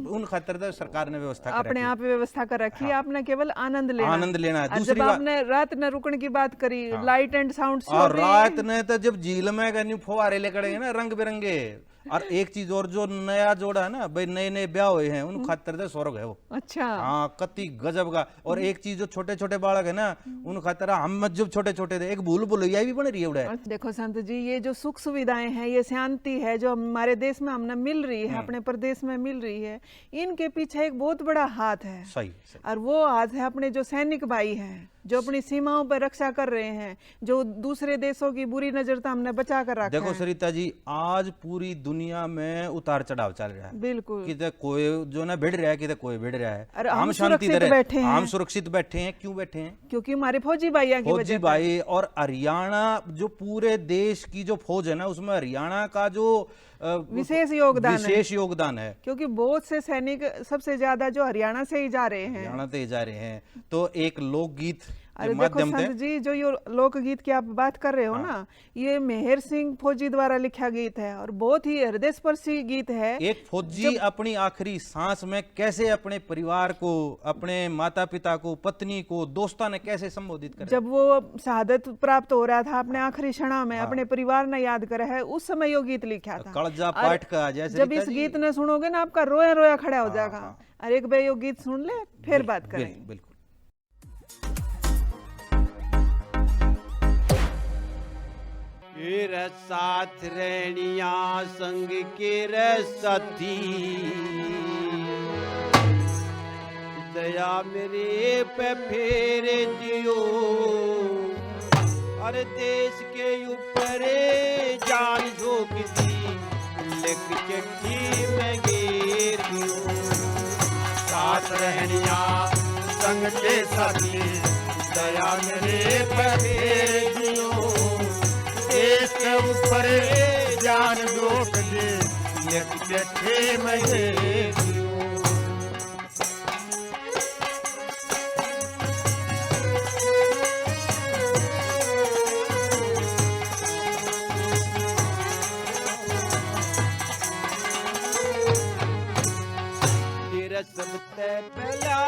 उन खातर तो सरकार ने व्यवस्था अपने आप व्यवस्था कर रखी है। आपने केवल आनंद लेना है। दूसरी जब आपने रात न रुकने की बात करी, लाइट एंड साउंड और रात ने तो जब झील में फुवारे लेकर ना रंग बिरंगे। और एक चीज और, जो नया जोड़ा है ना भाई, नए ब्याह हुए हैं, उन खातर तो स्वर्ग है वो। अच्छा हाँ, कति गजब का। और एक चीज, जो छोटे छोटे बालक है ना, उन खातर हम जब छोटे छोटे थे, एक भूल भुलैया भी बन रही है। देखो संत जी, ये जो सुख सुविधाएं हैं, ये शांति है जो हमारे देश में हमने मिल रही है, अपने प्रदेश में मिल रही है, इनके पीछे एक बहुत बड़ा हाथ है। सही। और वो हाथ है अपने जो सैनिक भाई हैं, जो अपनी सीमाओं पर रक्षा कर रहे हैं, जो दूसरे देशों की बुरी नजर तो हमने बचा कर रखा देखो है। सरिता जी, आज पूरी दुनिया में उतार चढ़ाव चल रहा है। बिल्कुल। किते कोई जो ना भिड़ रहा है, किते कोई भिड़ रहा है। अरे हम हम शांति सुरक्षित दे बैठे हैं। हम सुरक्षित बैठे हैं। क्यों बैठे हैं? क्योंकि हमारे फौजी भाइयों की फौजी वजह से। भाई और हरियाणा, जो पूरे देश की जो फौज है ना, उसमें हरियाणा का जो विशेष योगदान है। है। क्योंकि बहुत से सैनिक सबसे ज्यादा जो हरियाणा से ही जा रहे हैं। हरियाणा से जा रहे हैं। तो एक लोकगीत के अरे देखो माध्यम संत से, जी, जो ये लोकगीत की आप बात कर रहे हो ना, ये मेहर सिंह फौजी द्वारा लिखा गीत है और बहुत ही हृदयस्पर्शी गीत है। एक फौजी अपनी आखिरी सांस में कैसे अपने परिवार को, अपने माता पिता को, पत्नी को, दोस्तों ने कैसे संबोधित करा। जब वो शहादत प्राप्त हो रहा था अपने आखिरी क्षणों में, अपने परिवार ने याद करा है, उस समय यो गीत लिखा था। कलजा और पाठ का जैसे जब इस गीत ने सुनोगे ना, आपका रोया रोया खड़ा हो जाएगा। और एक बार यो गीत सुन ले, फिर बात करेंगे। बिल्कुल। फिर साथ रहनिया संग के साथी, दया मेरे पे फेर दियो, हर देश के ऊपर जान झोंक दी, लिख चिट्ठी में घेर दियो। साथ रहनिया संग के साथी, दया मेरे पे फेर दियो, देश के ऊपर जान झोंक दे, लिख चिट्ठी में घेर दियो। तेरा सबसे पहला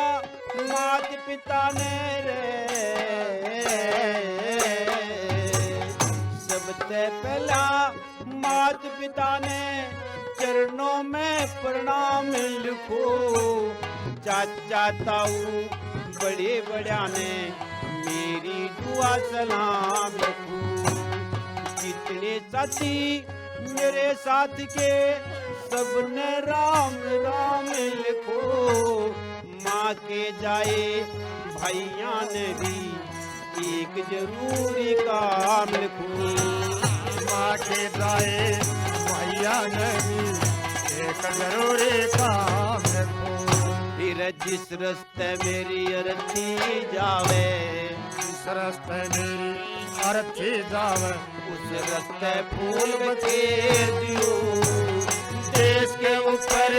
मात पिता ने रे, सबसे पहला मात पिता ने चरणों में प्रणाम लिखो, चाचा ताऊ बड़े बड़ा ने मेरी दुआ सलाम रखो। जितने साथी मेरे साथ के सबने राम राम लिखो, माँ के जाए भैया ने भी एक जरूरी काम लिखो। माँ के जाए भैया ने भी एक जरूरी काम लिखो। फिर जिस रास्ते मेरी अर्थी जावे, जिस रास्ते मेरी अर्थी जावे, उस रास्ते फूल बखेर दियो, देश के ऊपर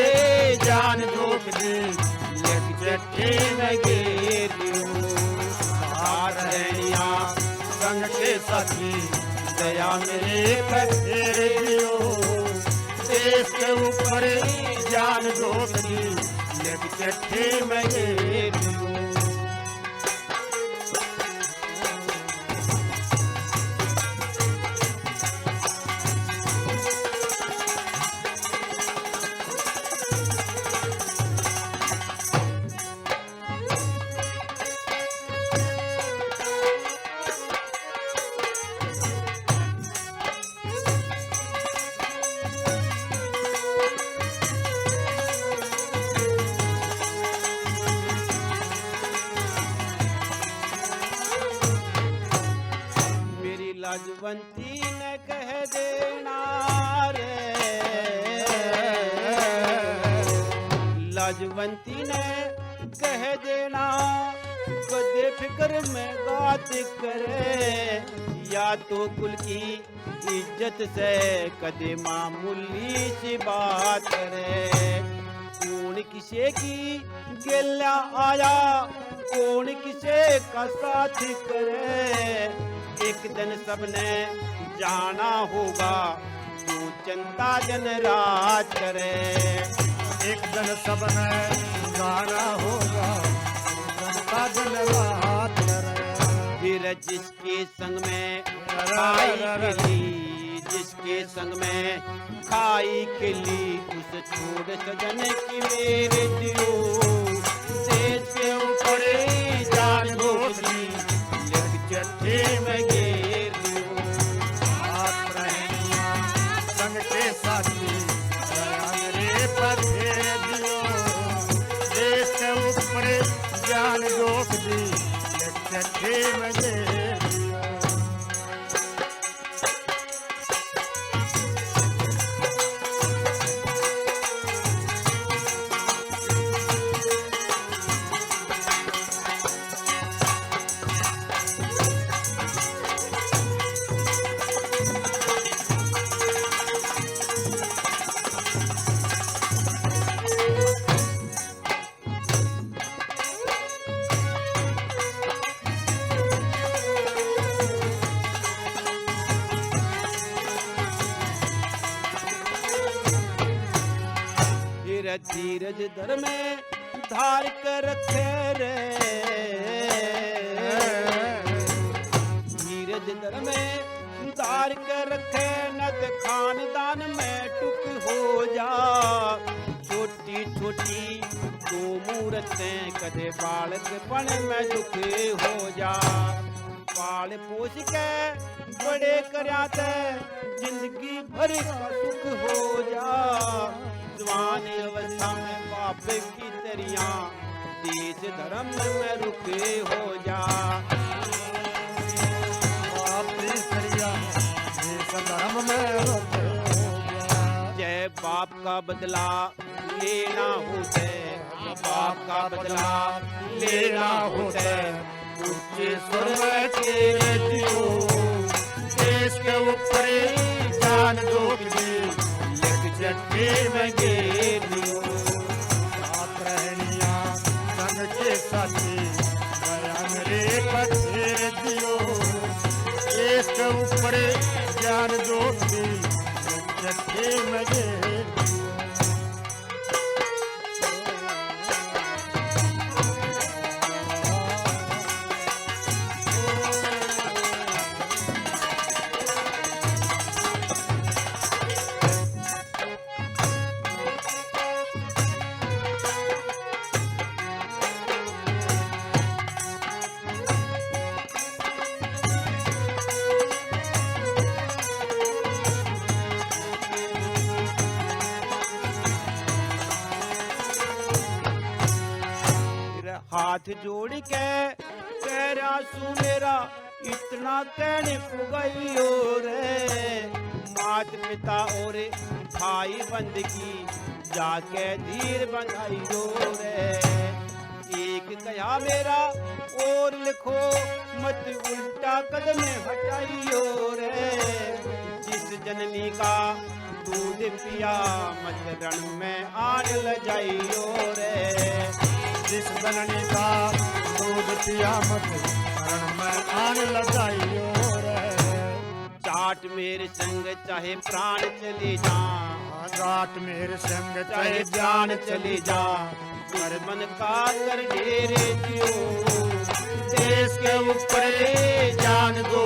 जान झोंक दी, लिख चिट्ठी में घेर दियो। साथ रहनिया संग के साथी, दया मेरे पे फेर दियो, देश के ऊपर जान झोंक दी, लिख चिट्ठी में घेर दियो। लाजवंती ने कह देना रे, लाजवंती ने कह देना, कदे फिक्र में बात करे, या तो कुल की इज्जत से कदे मामूली सी बात करे। कौन किसे की गिला आया, कौन किसे का साथ करे, एक दिन सबने जाना होगा, जो चिंता दिन रात करे। एक दिन सबने जाना होगा, चिंता दिन रात करे। फिर जिसके संग में खाई खिली, जिसके संग में खाई खिली, उस छोड़ सजन की मेरे दियो, देश के ऊपर जान झोंक दी, चिट्ठी में घेर दियो। साथ रहनिया संग के साथी, दया मेरे पर फेर दियो, देश के ऊपर जान झोंक दी, चिट्ठी झटके में घेर दियो। धीरज धर में धार कर रखे रे, धीरज धर में धार कर रखे न ते खानदान में टुक हो जा। छोटी छोटी दो मूरतें कदे बालकपन में दुख हो जा। पाल पोस के बड़े कर्या ते जिंदगी भर का सुख हो जा। जवान अवस्था में बाप की तरिया देश धर्म में रुके हो जा। बाप की तरिया देश धर्म में रुके हो जा। जय बाप का बदला लेना होते, बाप का बदला लेना होते। ऊंचे स्वर में तेरे दियो, देश के ऊपर जान दो झटके में घेर दियो। साथ रहनिया संग के साथी दया मेरे पर फेर दियो। देश के ऊपर ज्ञान ज्योति झटके में घेर दियो। हाथ जोड़ के तेरा सू मेरा इतना कहने पुगइयो रे। मात पिता और भाई बंदगी जाके धीर बंधाइयो रे। एक कया मेरा और लिखो मत उल्टा कदम हटाइयो रे। जिस जननी का दूध पिया मत रण में आन ल जाइयो रे। जिस जननी का दूध पिया मत रण में आन लगाइयो रे। जाट मेरे संग चाहे प्राण चले जा, जाट मेरे संग चाहे जान चले जा। पर मन का कर डेरे दियो, देश के ऊपर जान दो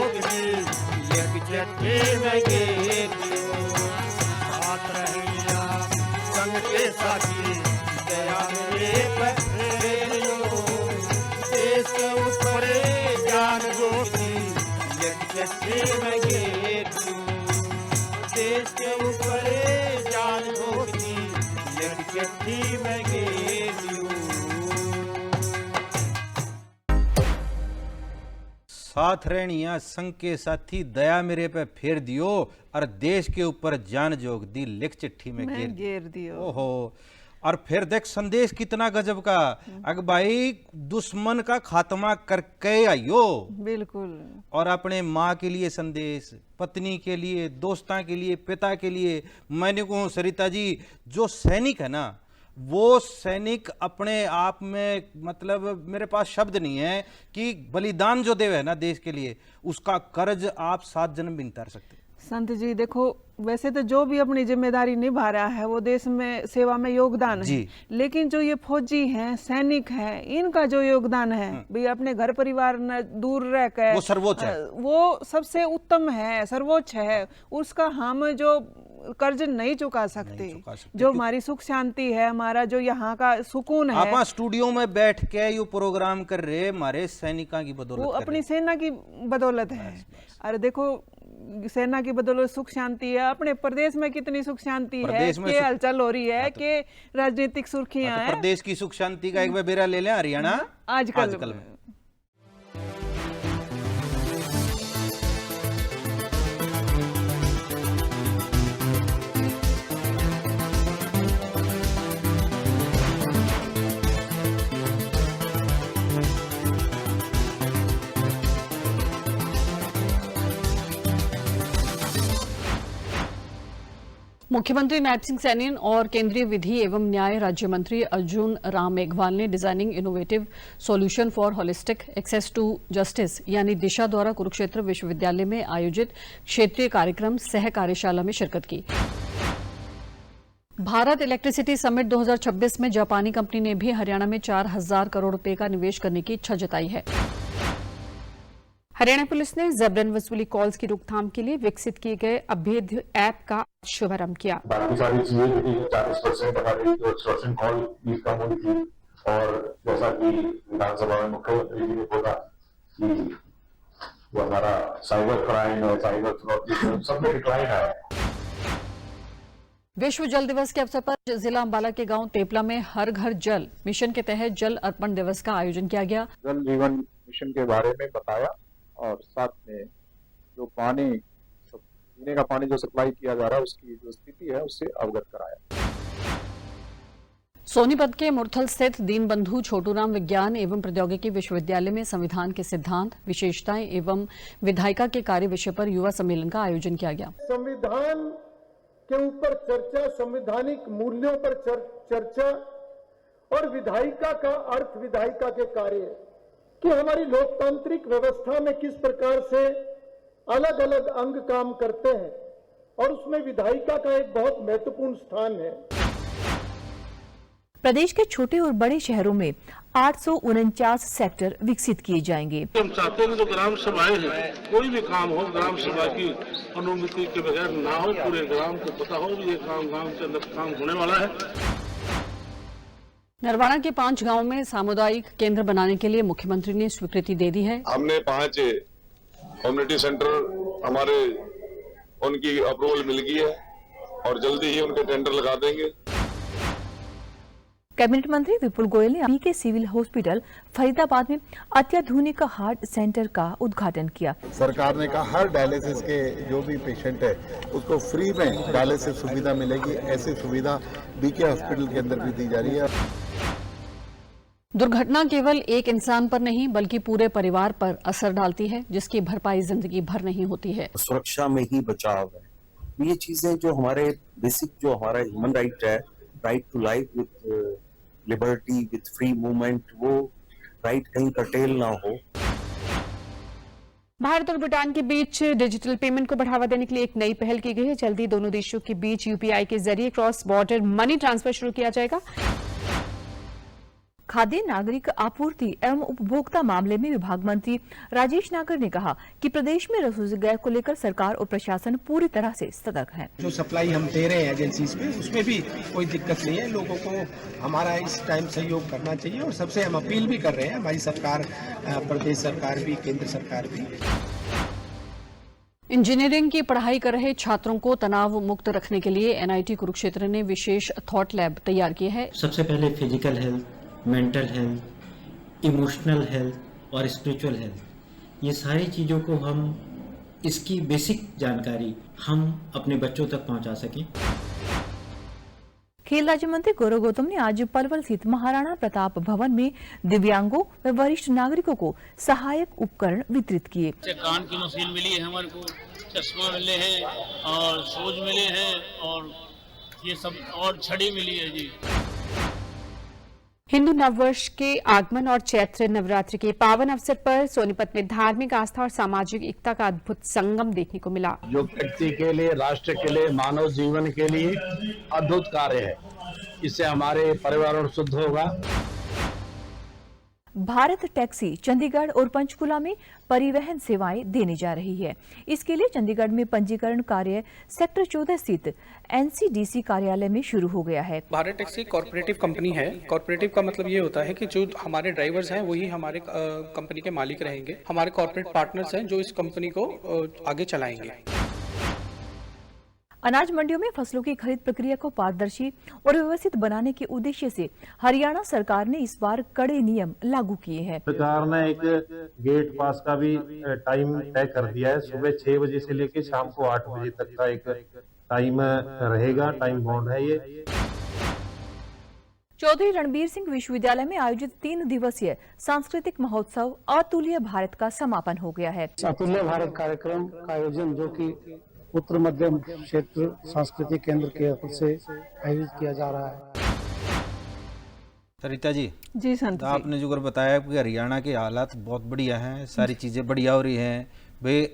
एक झटके में घेर दियो। साथ रहनिया संग के साथी दया मेरे पर देश के ऊपर ज्ञान ज्योति झटके में घेर दियो। देश के ऊपर जान ज्योति झटके में घेर दियो। साथ रहनिया संग के साथी दया मेरे पे फेर दियो और देश के ऊपर जान जोग दी लिख चिट्ठी में मैं घेर दियो। ओहो। और फिर देख संदेश कितना गजब का। अग भाई दुश्मन का खात्मा करके आइयो। बिल्कुल। और अपने माँ के लिए संदेश, पत्नी के लिए, दोस्तां के लिए, पिता के लिए। मैंने कहूँ सरिता जी, जो सैनिक है ना, वो सैनिक अपने आप में, मतलब मेरे पास शब्द नहीं है कि बलिदान जो देवे है ना देश के लिए, उसका कर्ज आप 7 जन्म भी नहीं उतार सकते। संत जी देखो, वैसे तो जो भी अपनी जिम्मेदारी निभा रहा है वो देश में सेवा में योगदान है, लेकिन जो ये फौजी हैं, सैनिक हैं, इनका जो योगदान है भाई अपने घर परिवार न दूर रह कर वो सर्वोच्च है, वो सबसे उत्तम है, सर्वोच्च है। उसका हम जो कर्ज नहीं चुका सकते। जो हमारी सुख शांति है, हमारा जो यहाँ का सुकून है। आप स्टूडियो में बैठ के ये प्रोग्राम कर रहे हमारे सैनिकों की बदौलत, वो अपनी सेना की बदौलत है। अरे देखो, सेना की बदौलत सुख शांति है। अपने प्रदेश में कितनी सुख शांति है, कि हलचल हो रही है, कि राजनीतिक सुर्खियां हैं। प्रदेश की सुख शांति का एक बेरा ले लें हरियाणा आजकल में। मुख्यमंत्री नायब सिंह सैनी और केंद्रीय विधि एवं न्याय राज्य मंत्री अर्जुन राम मेघवाल ने designing innovative solution for holistic access to justice यानी दिशा द्वारा कुरुक्षेत्र विश्वविद्यालय में आयोजित क्षेत्रीय कार्यक्रम सह कार्यशाला में शिरकत की। भारत इलेक्ट्रिसिटी समिट 2026 में जापानी कंपनी ने भी हरियाणा में 4,000 करोड़ रुपए का निवेश करने की इच्छा जताई है। हरियाणा पुलिस ने जबरन वसूली कॉल्स की रोकथाम के लिए विकसित किए गए अभेद्य ऐप का शुभारंभ किया। बाकी सारी चीजें 40% हमारी एक्सटॉर्शन कॉल भी कम हुई थी और जैसा कि विधानसभा में मुख्यमंत्री जी ने बोला कि वो हमारा साइबर क्राइम और साइबर फ्रॉड सब में डिक्लाइन आया। विश्व जल दिवस के अवसर पर जिला अंबाला के गांव तेपला में हर घर जल मिशन के तहत जल अर्पण दिवस का आयोजन किया गया। जल जीवन मिशन के बारे में बताया और साथ में जो पानी पीने का पानी जो सप्लाई किया जा रहा है उसकी जो स्थिति है उससे अवगत कराया। सोनीपत के मुरथल स्थित दीनबंधु छोटूराम विज्ञान एवं प्रौद्योगिकी विश्वविद्यालय में संविधान के सिद्धांत, विशेषताएं एवं विधायिका के कार्य विषय पर युवा सम्मेलन का आयोजन किया गया। संविधान के ऊपर चर्चा, संवैधानिक मूल्यों पर चर्चा और विधायिका का अर्थ, विधायिका के कार्य कि हमारी लोकतांत्रिक व्यवस्था में किस प्रकार से अलग अलग अंग काम करते हैं और उसमें विधायिका का एक बहुत महत्वपूर्ण स्थान है। प्रदेश के छोटे और बड़े शहरों में 849 सेक्टर विकसित किए जाएंगे। हम चाहते हैं जो ग्राम सभाएं हैं, कोई भी काम हो ग्राम सभा की अनुमति के बगैर ना हो, पूरे ग्राम को पता हो ये काम गांव के अंदर काम होने वाला है। नरवाना के 5 गांवों में सामुदायिक केंद्र बनाने के लिए मुख्यमंत्री ने स्वीकृति दे दी है। हमने 5 कम्युनिटी सेंटर हमारे उनकी अप्रूवल मिल गई है और जल्दी ही उनके टेंडर लगा देंगे। कैबिनेट मंत्री विपुल गोयल ने बीके सिविल हॉस्पिटल फरीदाबाद में अत्याधुनिक हार्ट सेंटर का उद्घाटन किया। सरकार ने कहा हर डायलिसिस के जो भी पेशेंट है उसको फ्री में डायलिसिस सुविधा मिलेगी। ऐसी सुविधा बीके हॉस्पिटल के अंदर भी दी जा रही है। दुर्घटना केवल एक इंसान पर नहीं बल्कि पूरे परिवार पर असर डालती है, जिसकी भरपाई जिंदगी भर नहीं होती है। सुरक्षा में ही बचाव है। ये चीजें जो हमारे बेसिक जो हमारा ह्यूमन राइट है, right to life with liberty with free movement, वो राइट कहीं कर्टेल ना हो। भारत और भूटान के बीच डिजिटल पेमेंट को बढ़ावा देने के लिए एक नई पहल की गई है। जल्दी दोनों देशों के बीच यूपीआई के जरिए क्रॉस बॉर्डर मनी ट्रांसफर शुरू किया जाएगा। खाद्य नागरिक आपूर्ति एवं उपभोक्ता मामले में विभाग मंत्री राजेश नागर ने कहा कि प्रदेश में रसोई गैस को लेकर सरकार और प्रशासन पूरी तरह से सतर्क है। जो सप्लाई हम दे रहे हैं एजेंसीज में, उसमें भी कोई दिक्कत नहीं है। लोगों को हमारा इस टाइम सहयोग करना चाहिए और सबसे हम अपील भी कर रहे हैं, हमारी सरकार, प्रदेश सरकार भी, केंद्र सरकार भी। इंजीनियरिंग की पढ़ाई कर रहे छात्रों को तनाव मुक्त रखने के लिए एनआईटी कुरुक्षेत्र ने विशेष थॉट लैब तैयार किए है। सबसे पहले physical health, mental health, emotional health और स्पिरिचुअल हेल्थ, ये सारी चीज़ों को हम इसकी बेसिक जानकारी हम अपने बच्चों तक पहुंचा सकें। खेल राज्य मंत्री गौरव गौतम ने आज पलवल स्थित महाराणा प्रताप भवन में दिव्यांगों व वरिष्ठ नागरिकों को सहायक उपकरण वितरित किए। कान की मशीन मिली है हमारे को, चश्मा मिले हैं और शूज मिले हैं और ये सब और छड़ी मिली है जी। हिंदू नववर्ष के आगमन और चैत्र नवरात्रि के पावन अवसर पर सोनीपत में धार्मिक आस्था और सामाजिक एकता का अद्भुत संगम देखने को मिला। जो व्यक्ति के लिए, राष्ट्र के लिए, मानव जीवन के लिए अद्भुत कार्य है। इससे हमारे पर्यावरण शुद्ध होगा। भारत टैक्सी चंडीगढ़ और पंचकुला में परिवहन सेवाएं देने जा रही है। इसके लिए चंडीगढ़ में पंजीकरण कार्य सेक्टर 14 स्थित एनसीडीसी कार्यालय में शुरू हो गया है। भारत टैक्सी कॉर्पोरेटिव कंपनी है। कॉर्पोरेटिव का मतलब ये होता है कि जो हमारे ड्राइवर्स हैं वही हमारे कंपनी के मालिक रहेंगे। हमारे कॉर्पोरेट पार्टनर्स हैं जो इस कंपनी को आगे चलाएंगे। अनाज मंडियों में फसलों की खरीद प्रक्रिया को पारदर्शी और व्यवस्थित बनाने के उद्देश्य से हरियाणा सरकार ने इस बार कड़े नियम लागू किए हैं। सरकार ने एक गेट पास का भी टाइम तय कर दिया है। सुबह 6 बजे से लेकर शाम को 8 बजे तक का एक टाइम रहेगा, टाइम बाउंड है ये। चौधरी रणबीर सिंह विश्वविद्यालय में आयोजित 3 दिवसीय सांस्कृतिक महोत्सव अतुल्य भारत का समापन हो गया है। अतुल्य भारत कार्यक्रम का आयोजन जो कि उत्तर मध्य क्षेत्र सांस्कृतिक केंद्र के ओर से आयोजित किया जा रहा है। सरिता जी, जी संत जी, आपने जो कर बताया कि हरियाणा के हालात बहुत बढ़िया हैं, सारी चीजें बढ़िया हो रही हैं भाई,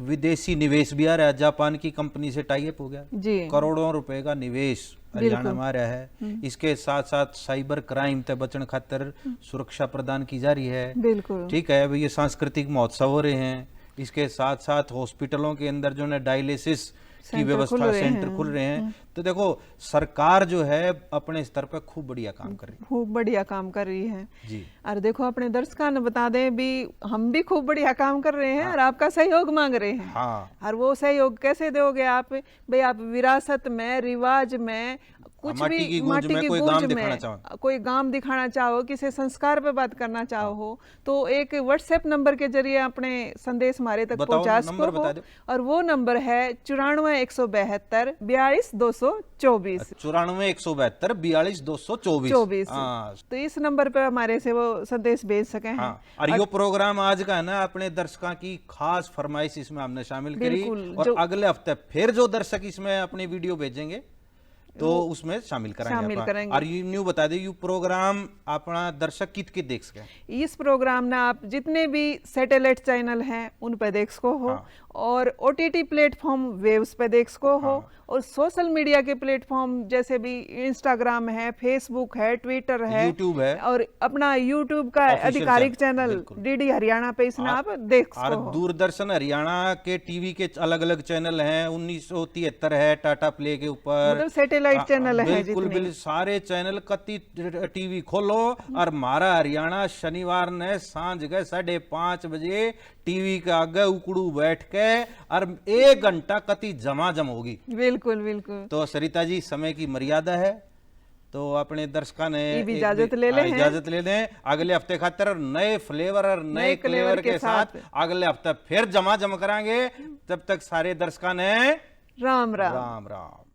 विदेशी निवेश भी आ रहा है, जापान की कंपनी से टाई अप हो गया जी, करोड़ों रुपए का निवेश हरियाणा में आ रहा है। इसके साथ साथ साइबर क्राइम से बचने खातिर सुरक्षा प्रदान की जा रही है। बिल्कुल ठीक है भाई, ये सांस्कृतिक महोत्सव हो रहे हैं। इसके साथ साथ हॉस्पिटलों के अंदर जो है डायलिसिस की व्यवस्था, सेंटर खुल रहे हैं। तो देखो सरकार जो है अपने स्तर पर खूब बढ़िया काम कर रही है, खूब बढ़िया काम कर रही है जी। और देखो अपने दर्शकों ने बता दें भी, हम भी खूब बढ़िया काम कर रहे हैं और आपका सहयोग मांग रहे हैं। हाँ। और वो सहयोग कैसे दोगे आप भाई? आप विरासत में, रिवाज में, कुछ माटी भी की गूंज माटी में की कोई गूंज गांव में दिखाना चाहो, कोई गांव दिखाना चाहो, किसी संस्कार पे बात करना चाहो तो एक व्हाट्सएप नंबर के जरिए अपने संदेश हमारे तक पहुंचा सको हो। और वो नंबर है 94 172 42 224 94 172 42 224। तो इस नंबर पे हमारे से वो संदेश भेज सके हैं। और ये प्रोग्राम आज का है ना, अपने दर्शकों की खास फरमाइश इसमें हमने शामिल करी और अगले हफ्ते फिर जो दर्शक इसमें अपनी वीडियो भेजेंगे तो उसमें शामिल कराएंगे। और न्यू बता दे, यू प्रोग्राम अपना दर्शक कित के देख सके? इस प्रोग्राम ना आप जितने भी सैटेलाइट चैनल हैं उन पे देख सको हो, और ओटीटी प्लेटफॉर्म वेव्स पे देख सको हो, और सोशल मीडिया के प्लेटफॉर्म जैसे भी इंस्टाग्राम है, फेसबुक है, ट्विटर है, यूट्यूब है, और अपना यूट्यूब का आधिकारिक चैनल डीडी हरियाणा पे इसमें आप देख सको हो। दूरदर्शन हरियाणा के टीवी के अलग अलग चैनल हैं, 1973 है टाटा प्ले के ऊपर, मतलब सैटेलाइट चैनल है बिल्कुल सारे चैनल कति टीवी खोलो और मारा हरियाणा शनिवार ने सांझ के 5:30 बजे टीवी के आगे उकड़ू बैठ के और 1 घंटा कति जमाजम होगी। बिल्कुल बिल्कुल। तो सरिता जी, समय की मर्यादा है तो अपने दर्शकों ने इजाजत ले लें। अगले हफ्ते खातर नए फ्लेवर और नए क्लेवर के साथ अगले हफ्ते फिर जमा कराएंगे। तब तक सारे दर्शकों ने राम राम। राम राम।